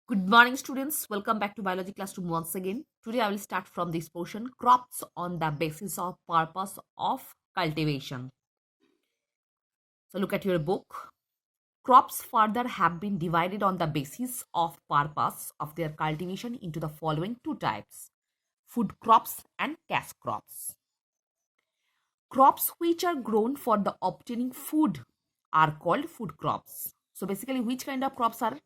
Good morning, students. Welcome back to biology classroom once again. Today, I will start from this portion crops on the basis of purpose of cultivation. So, look at your book. Crops further have been divided on the basis of purpose of their cultivation into the following two types: food crops and cash crops. Crops which are grown for the obtaining food are called food crops. So, basically, which kind of crops are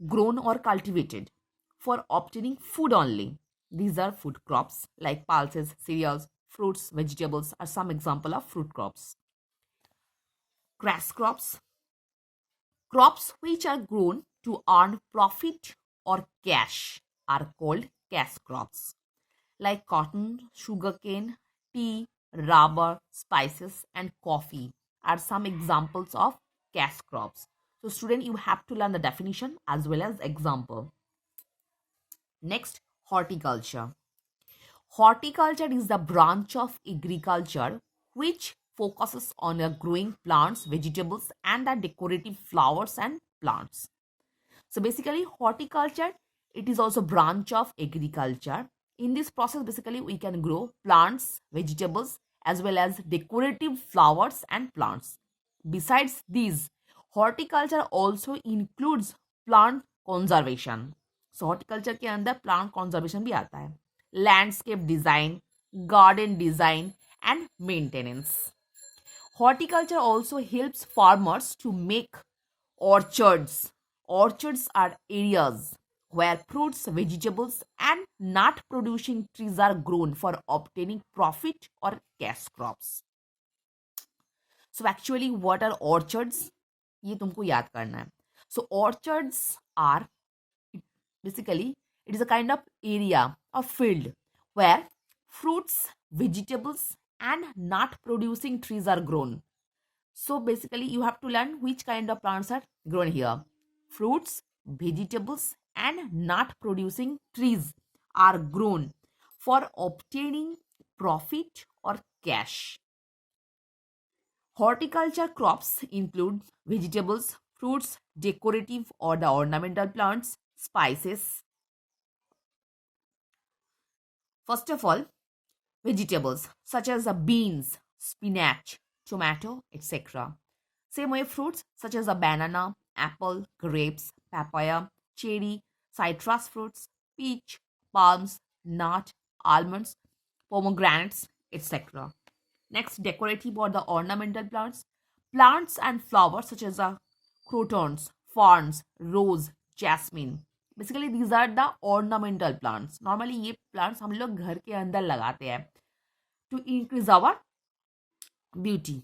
grown or cultivated for obtaining food only? These are food crops like pulses, cereals, fruits, vegetables are some example of fruit crops. Grass crops, crops which are grown to earn profit or cash are called cash crops like cotton, sugarcane, tea, rubber, spices and coffee are some examples of cash crops. So student, you have to learn the definition as well as example. Next, horticulture. Horticulture is the branch of agriculture which focuses on growing plants, vegetables, and the decorative flowers and plants. So basically, horticulture, it is also branch of agriculture. In this process, basically, we can grow plants, vegetables, as well as decorative flowers and plants. Besides these, horticulture also includes plant conservation. So horticulture के अंदर plant conservation भी आता है. Landscape design, garden design, and maintenance. Horticulture also helps farmers to make orchards. Orchards are areas where fruits, vegetables, and nut producing trees are grown for obtaining profit or cash crops. So, actually, what are orchards? ये तुमको याद करना है. So, orchards are basically it is a kind of area of field where fruits, vegetables, and nut producing trees are grown. So basically, you have to learn which kind of plants are grown here. Fruits, vegetables, and nut producing trees are grown for obtaining profit or cash. Horticulture crops include vegetables, fruits, decorative or the ornamental plants, spices. First of all, vegetables such as the beans, spinach, tomato, etc. Same way, fruits such as a banana, apple, grapes, papaya, cherry, citrus fruits, peach, palms, nut, almonds, pomegranates, etc. Next, decorative or the ornamental plants. Plants and flowers such as crotons, ferns, rose, jasmine. Basically, these are the ornamental plants. Normally, ये plants हम लोग घर के अंदर लगाते हैं to increase our beauty.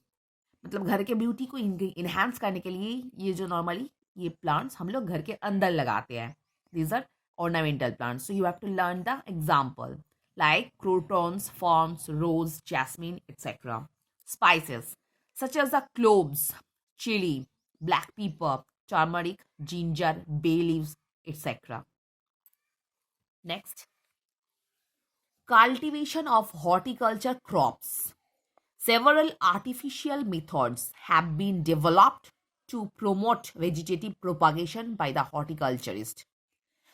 मतलब घर के ब्यूटी को इनहेंस करने के लिए ये जो नॉर्मली ये प्लांट्स हम लोग घर के अंदर लगाते हैं. These are ornamental plants. So you have to learn the example like crotons, ferns, rose, jasmine, etc. Spices such as the cloves, chili, black pepper, turmeric, ginger, bay leaves, etc. Next, cultivation of horticulture crops. Several artificial methods have been developed to promote vegetative propagation by the horticulturist.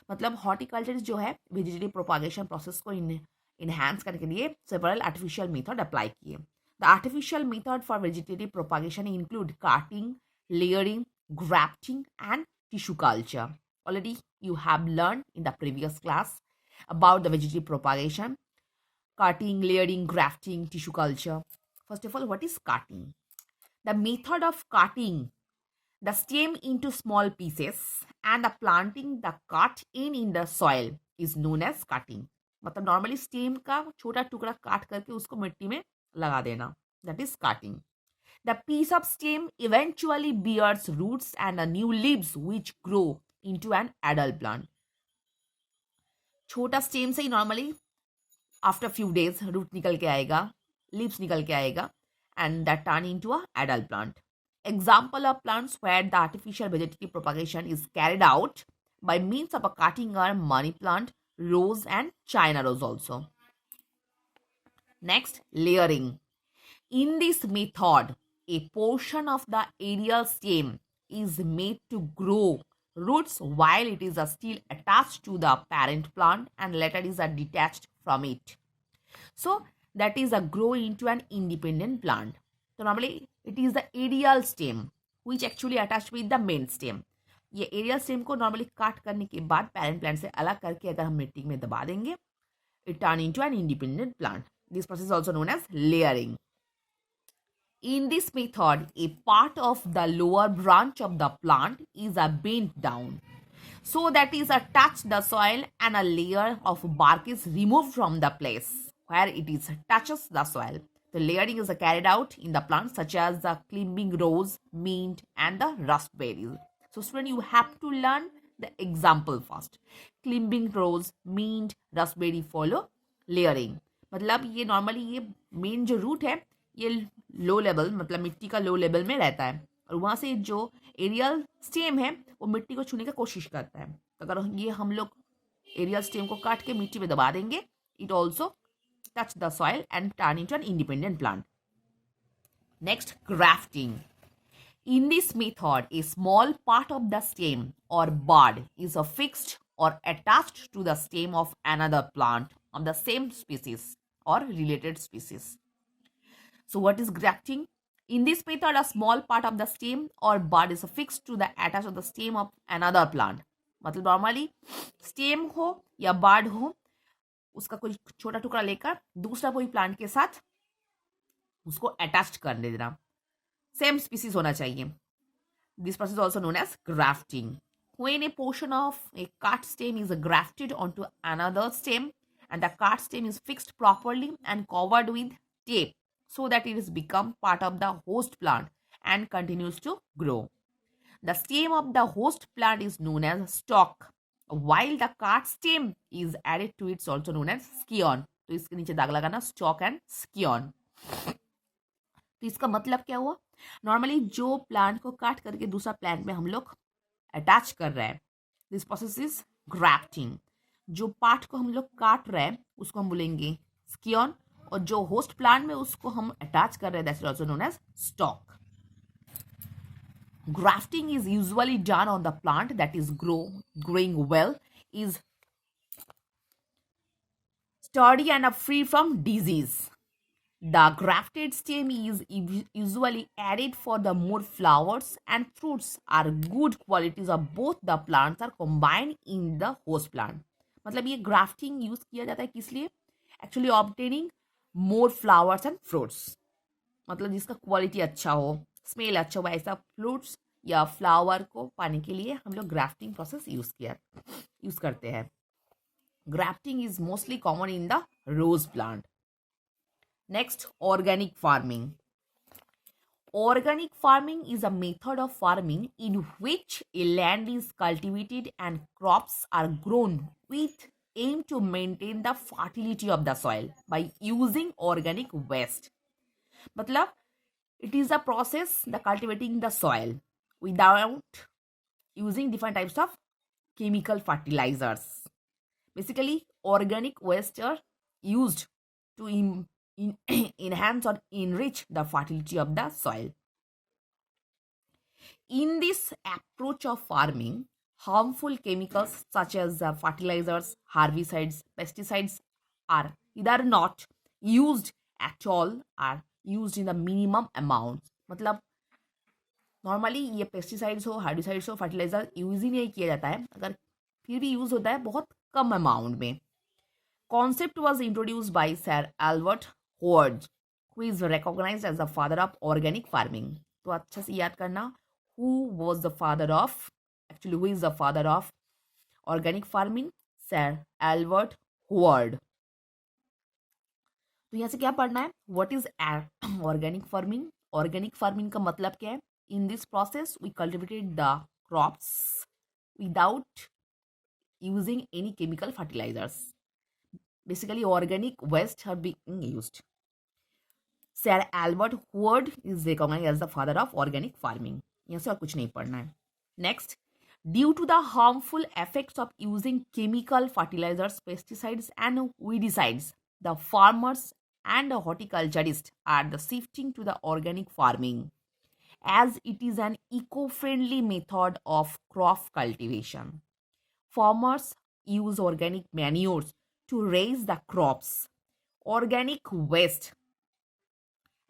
मतलब horticulturist जो है vegetative propagation process को enhance करने के लिए several artificial method apply किए. The artificial method for vegetative propagation include cutting, layering, grafting and tissue culture. Already you have learned in the previous class about the vegetative propagation: cutting, layering, grafting, tissue culture. First of all, what is cutting? The method of cutting the stem into small pieces and the planting the cut in the soil is known as cutting. मतलब normally stem का छोटा टुकड़ा काट करके उसको मिट्टी में लगा देना, that is cutting. The piece of stem eventually bears roots and new leaves which grow into an adult plant. छोटा स्टेम से ही normally after few days root निकल के आएगा, लीव्स निकल के आएगा, and that turn into a adult plant. Example of plants where the artificial vegetative propagation is carried out by means of a cutting are money plant, rose and China rose also. Next, layering. In this method, a portion of the aerial stem is made to grow roots while it is still attached to the parent plant and later is detached from it. So that is a grow into an independent plant. So normally it is the aerial stem which actually attached with the main stem. ये aerial stem को normally काट करने के बाद parent plant से अलग करके अगर हम मिट्टी में दबा देंगे, it turn into an independent plant. This process is also known as layering. In this method, a part of the lower branch of the plant is bent down so that is touch the soil and a layer of bark is removed from the place where it is touches the soil. The layering is carried out in the plants such as the climbing rose, mint and the raspberries. So student, you have to learn the example first. Climbing rose, mint, raspberry follow layering. मतलब ये normally ये main जो root है ये low level मतलब मिट्टी का low level में रहता है और वहाँ से जो एरियल स्टेम है वो मिट्टी को छूने की कोशिश करता है. तो अगर ये हम लोग एरियल स्टेम को काट के मिट्टी में दबा देंगे, it also touch the soil and turn into an independent plant. Next, grafting. In this method, a small part of the stem or bud is affixed or attached to the stem of another plant of the same species or related species. So what is grafting? In this method, a small part of the stem or bud is affixed to the attached of the stem of another plant. मतलब normally stem हो या bird हो, उसका कोई छोटा टुकड़ा लेकर दूसरा कोई प्लांट के साथ उसको अटैच कर देना, सेम स्पीसीज होना चाहिए. This process also known as grafting. When a portion of a cut stem is grafted onto another stem and the cut stem is fixed properly and covered with tape so that it has become part of the host plant and continues to grow. The stem of the host plant is known as stalk, while the cut stem is added to it is also known as scion. तो इसके नीचे दाग लगाना, stalk and scion. तो इसका मतलब क्या हुआ? नॉर्मली जो प्लांट को काट करके दूसरा प्लांट में हम लोग अटैच कर रहे हैं, दिस प्रोसेस इज ग्राफ्टिंग. जो पार्ट को हम लोग काट रहे हैं उसको हम बोलेंगे स्कियन और जो होस्ट प्लांट में उसको हम अटैच कर रहे हैं that is also known as stock. Grafting is usually done on the plant that is growing well, is sturdy and free from disease. The grafted stem is usually added for the more flowers and fruits are good qualities of both the plants are combined in the host plant. मतलब ये grafting use किया जाता है किस लिए? Actually obtaining more flowers and fruits. मतलब जिसका quality अच्छा हो, स्मेल अच्छा हो, ऐसा फ्रूट्स या फ्लावर को पाने के लिए हम लोग ग्राफ्टिंग प्रोसेस यूज करते हैं. Grafting is mostly common in the rose plant. Next, organic farming. Organic farming is a method of farming in which a land is cultivated and crops are grown with aim to maintain the fertility of the soil by using organic waste. मतलब it is a process the cultivating the soil without using different types of chemical fertilizers. Basically, organic waste are used to enhance or enrich the fertility of the soil. In this approach of farming, harmful chemicals such as fertilizers, herbicides, pesticides are either not used at all or used in the minimum amount. मतलब normally ये pesticides हो, herbicides हो, fertiliser use ही नहीं किया जाता है, अगर फिर भी यूज होता है बहुत कम अमाउंट में. Concept was introduced by Sir Albert Howard, who is recognized as the father of organic farming. तो अच्छा से याद करना, who is the father of organic farming? Sir Albert Howard. तो यहाँ से क्या पढ़ना है? What is organic farming? Organic farming का मतलब क्या है? In this process, we cultivated the crops without using any chemical fertilizers. Basically, organic waste are being used. Sir Albert Howard is recognized as the father of organic farming. यहाँ से और कुछ नहीं पढ़ना है. Next, due to the harmful effects of using chemical fertilizers, pesticides and weedicides, the farmers and the horticulturists are the shifting to the organic farming. as it is an eco-friendly method of crop cultivation. Farmers use organic manures to raise the crops. Organic waste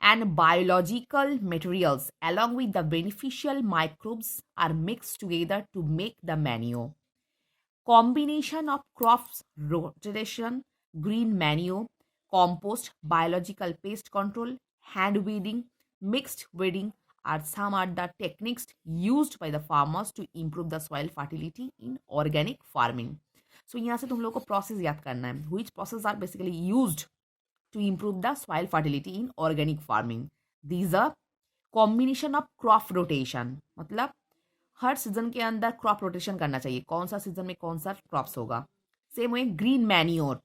and biological materials along with the beneficial microbes are mixed together to make the manure. Combination of crops rotation, green manure, compost, biological pest control, hand weeding, mixed weeding are some of the techniques used by the farmers to improve the soil fertility in organic farming. So यहाँ से तुम लोग को process याद करना है. Which process are basically used to improve the soil fertility in organic farming? These are combination of crop rotation. मतलब हर season के अंदर क्रॉप रोटेशन करना चाहिए. कौन सा सीजन में कौन सा क्रॉप्स होगा. Same way green manure,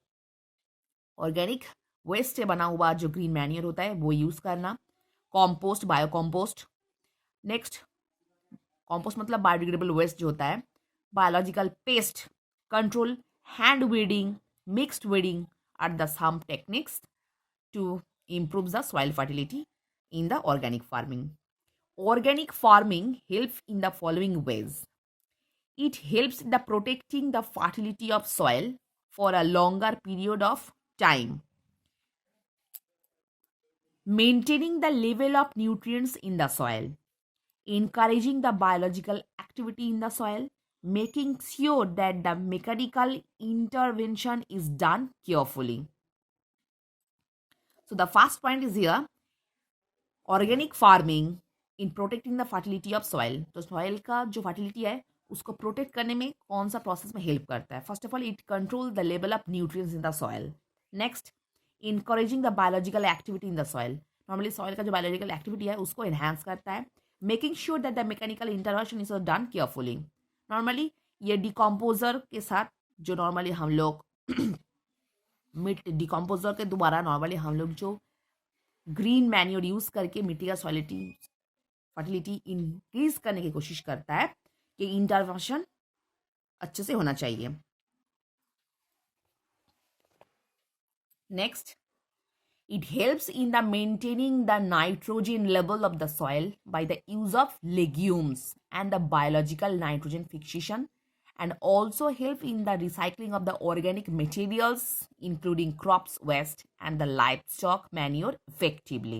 organic waste से बना हुआ जो ग्रीन मैन्योर होता है वो यूज करना. Compost, bio compost. Next, compost मतलब बायोडिग्रेडेबल वेस्ट जो होता है. Biological pest control, hand weeding, mixed weeding are the some techniques to improve the soil fertility in the organic farming. Organic farming helps in the following ways. It helps in the protecting the fertility of soil for a longer period of time, maintaining the level of nutrients in the soil, encouraging the biological activity in the soil, making sure that the mechanical intervention is done carefully. So the first point is here, organic farming in protecting the fertility of soil. तो soil का जो fertility है उसको protect करने में कौन सा process में हेल्प करता है. First of all it control the level of nutrients in the soil. Next, encouraging the biological activity in the soil. Normally soil का जो बायोलॉजिकल एक्टिविटी है उसको एनहांस करता है. Making sure that the mechanical intervention is done carefully. Normally ये decomposer के साथ जो नॉर्मली हम लोग मिट डिकम्पोजर के द्वारा नॉर्मली हम लोग जो ग्रीन मैन्योर यूज करके मिट्टी का सॉलिटी फर्टिलिटी इंक्रीज करने की कोशिश करता है कि इंटरवेंशन अच्छे से होना चाहिए. Next, it helps in the maintaining the nitrogen level of the soil by the use of legumes and the biological nitrogen fixation and also help in the recycling of the organic materials including crops waste and the livestock manure effectively.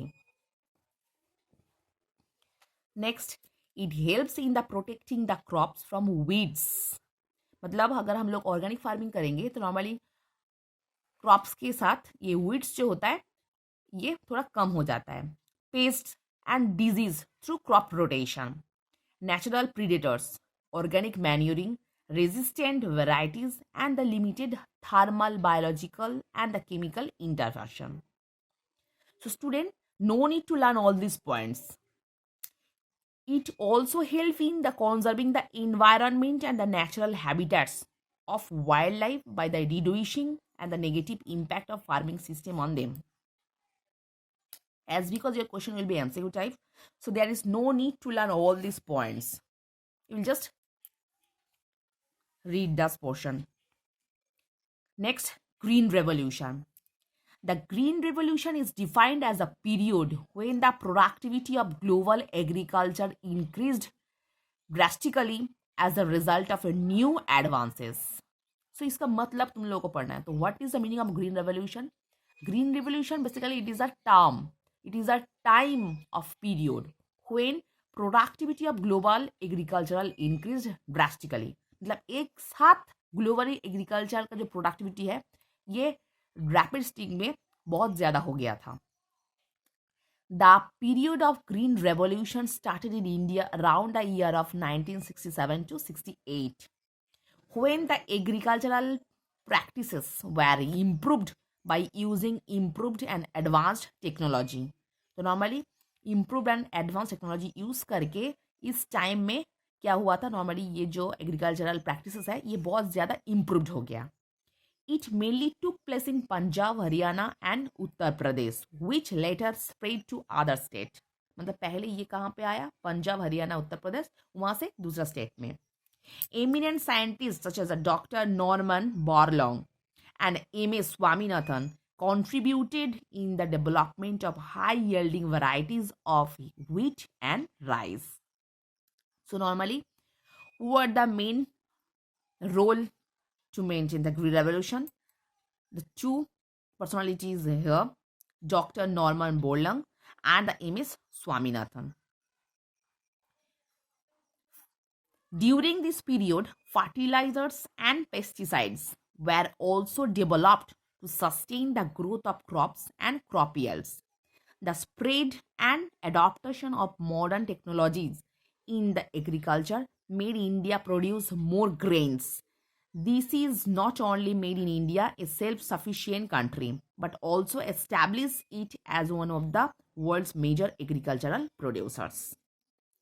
Next, it helps in the protecting the crops from weeds. मतलब अगर हम लोग organic farming करेंगे तो normally crops के साथ ये weeds जो होता है ये थोड़ा कम हो जाता है. Paste and disease through crop rotation, natural predators, organic manuring, resistant varieties and the limited thermal, biological and the chemical intervention. So student, no need to learn all these points. It also helps in the conserving the environment and the natural habitats of wildlife by the reducing and the negative impact of farming system on them. As because your question will be MCQ type, so there is no need to learn all these points. You will just read this portion. Next, Green Revolution. The Green Revolution is defined as a period when the productivity of global agriculture increased drastically as a result of new advances. So इसका मतलब तुम लोगों को पढ़ना है. तो what is the meaning of Green Revolution? Green Revolution basically it is a term. It is a time of period when productivity of global agricultural increased drastically. मतलब एक साथ ग्लोबली एग्रीकल्चर का जो प्रोडक्टिविटी है ये रैपिड स्टिंग में बहुत ज़्यादा हो गया था. The period of green revolution started in India around the year of 1967 to 68 when the agricultural practices were improved by using improved and advanced technology. तो normally improved and advanced technology use करके इस time में क्या हुआ था, normally ये जो agricultural practices है ये बहुत ज़्यादा इम्प्रूव्ड हो गया. It mainly took place in Punjab, Haryana and Uttar Pradesh which later spread to other state. मतलब पहले ये कहाँ पे आया, पंजाब, हरियाणा, उत्तर प्रदेश, वहाँ से दूसरा स्टेट में. Eminent scientist such as doctor Norman Borlaug and M.A. Swaminathan contributed in the development of high yielding varieties of wheat and rice. So, normally, who were the main role to maintain the Green Revolution? The two personalities here, Dr. Norman Borlaug and the MS Swaminathan. During this period, fertilizers and pesticides were also developed to sustain the growth of crops and crop yields. The spread and adaptation of modern technologies in the agriculture made India produce more grains. This is not only made in India a self-sufficient country, but also established it as one of the world's major agricultural producers.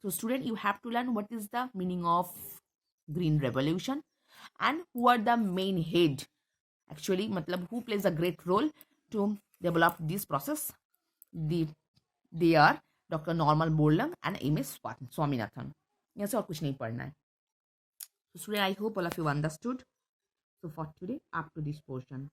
So, student, you have to learn what is the meaning of Green Revolution and who are the main head. Actually, matlab who plays a great role to develop this process. They are Dr. Norman Borlaug and MS Swaminathan. यहाँ से और कुछ नहीं पढ़ना है. So, student, I hope all of you understood. So, for today, up to this portion.